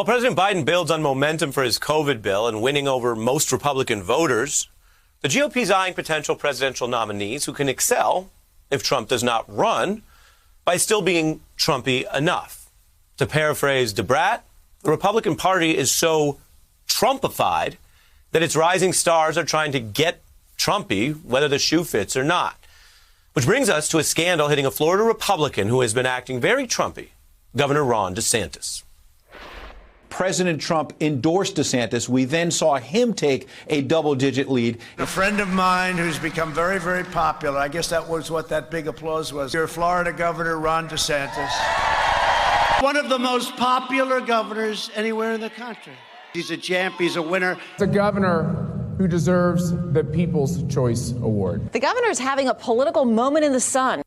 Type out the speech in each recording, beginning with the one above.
While President Biden builds on momentum for his COVID bill and winning over most Republican voters, the GOP is eyeing potential presidential nominees who can excel, if Trump does not run, by still being Trumpy enough. To paraphrase DeBrat, the Republican Party is so Trumpified that its rising stars are trying to get Trumpy, whether the shoe fits or not. Which brings us to a scandal hitting a Florida Republican who has been acting very Trumpy, Governor Ron DeSantis. President Trump endorsed DeSantis. We then saw him take a double-digit lead. A friend of mine who's become very, very popular, I guess that was what that big applause was, your Florida Governor Ron DeSantis. One of the most popular governors anywhere in the country. He's a champ, he's a winner. It's a governor who deserves the People's Choice Award. The governor's having a political moment in the sun.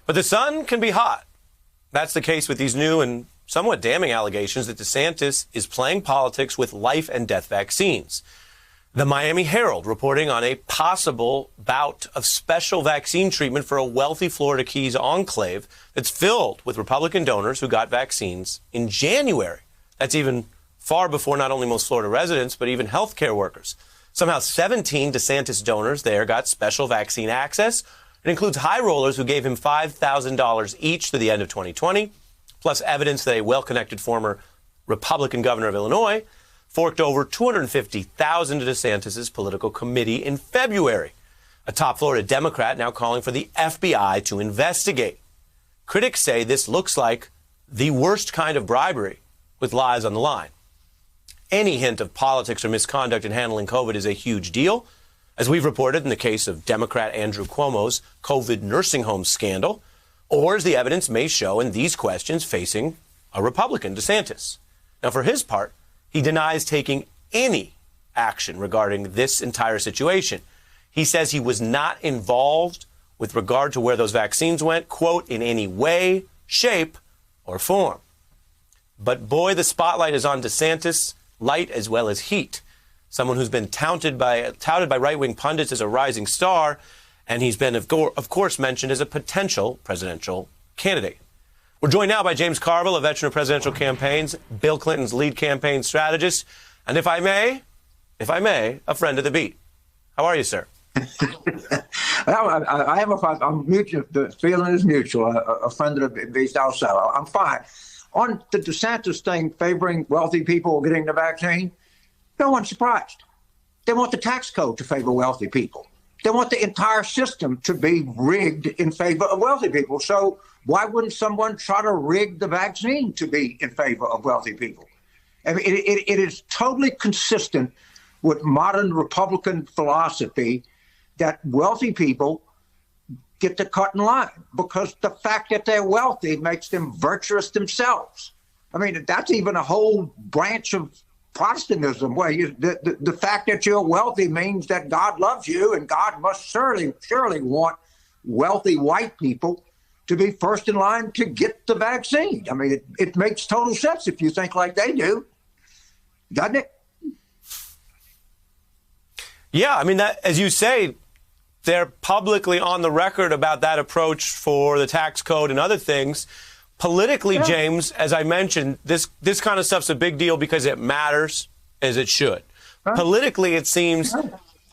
But the sun can be hot. That's the case with these new and somewhat damning allegations that DeSantis is playing politics with life and death vaccines. The Miami Herald reporting on a possible bout of special vaccine treatment for a wealthy Florida Keys enclave that's filled with Republican donors who got vaccines in January. That's even far before not only most Florida residents, but even healthcare workers. Somehow 17 DeSantis donors there got special vaccine access. It includes high rollers who gave him $5,000 each through the end of 2020. Plus evidence that a well-connected former Republican governor of Illinois forked over $250,000 to DeSantis' political committee in February. A top Florida Democrat now calling for the FBI to investigate. Critics say this looks like the worst kind of bribery with lives on the line. Any hint of politics or misconduct in handling COVID is a huge deal, as we've reported in the case of Democrat Andrew Cuomo's COVID nursing home scandal, or as the evidence may show in these questions facing a Republican, DeSantis. Now, for his part, he denies taking any action regarding this entire situation. He says he was not involved with regard to where those vaccines went, quote, in any way, shape, or form. But boy, the spotlight is on DeSantis, light as well as heat. Someone who's been touted by right-wing pundits as a rising star, and he's been, of course, mentioned as a potential presidential candidate. We're joined now by James Carville, a veteran of presidential campaigns, Bill Clinton's lead campaign strategist, and if I may, a friend of the beat. How are you, sir? Well, I'm mutual. The feeling is mutual. A friend of the beat also. I'm fine. On the DeSantis thing favoring wealthy people getting the vaccine, no one's surprised. They want the tax code to favor wealthy people. They want the entire system to be rigged in favor of wealthy people. So why wouldn't someone try to rig the vaccine to be in favor of wealthy people? I mean, it is totally consistent with modern Republican philosophy that wealthy people get to cut in line because the fact that they're wealthy makes them virtuous themselves. I mean, that's even a whole branch of Protestantism, where the fact that you're wealthy means that God loves you, and God must surely want wealthy white people to be first in line to get the vaccine. I mean, it makes total sense if you think like they do, doesn't it? Yeah, I mean, that, as you say, they're publicly on the record about that approach for the tax code and other things. Politically, yeah. James, as I mentioned, this kind of stuff's a big deal because it matters, as it should. Huh? Politically, it seems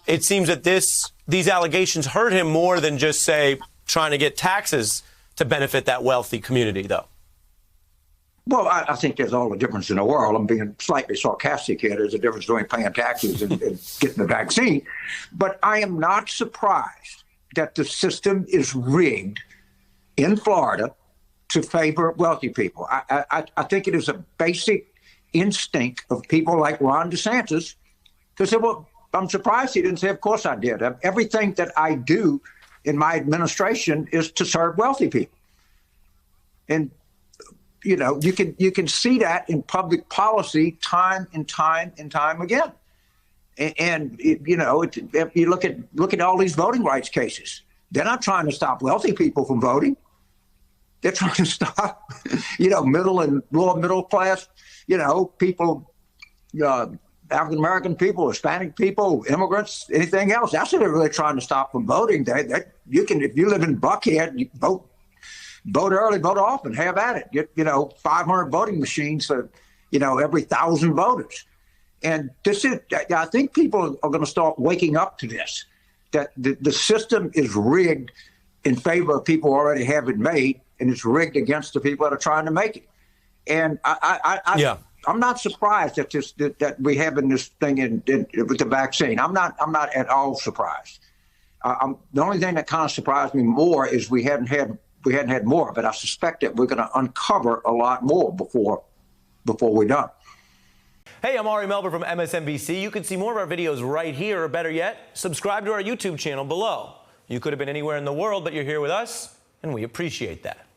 that these allegations hurt him more than just, say, trying to get taxes to benefit that wealthy community, though. Well, I think there's all the difference in the world. I'm being slightly sarcastic here. There's a difference between paying taxes and getting the vaccine. But I am not surprised that the system is rigged in Florida to favor wealthy people. I think it is a basic instinct of people like Ron DeSantis to say, well, I'm surprised he didn't say, of course I did. Everything that I do in my administration is to serve wealthy people. And, you know, you can see that in public policy time and time again. And you know, you look at all these voting rights cases. They're not trying to stop wealthy people from voting. They're trying to stop, you know, middle and lower middle class, you know, people, African-American people, Hispanic people, immigrants, anything else. That's what they're really trying to stop from voting. You can, if you live in Buckhead, you vote vote early, vote often, have at it. Get, 500 voting machines for, every 1,000 voters. And I think people are going to start waking up to this, that the system is rigged in favor of people who already have it made, and it's rigged against the people that are trying to make it. And I'm not surprised that we having this thing with the vaccine. I'm not at all surprised. The only thing that kind of surprised me more is we hadn't had more, but I suspect that we're going to uncover a lot more before we're done. Hey, I'm Ari Melber from MSNBC. You can see more of our videos right here, or better yet, subscribe to our YouTube channel below. You could have been anywhere in the world, but you're here with us, and we appreciate that.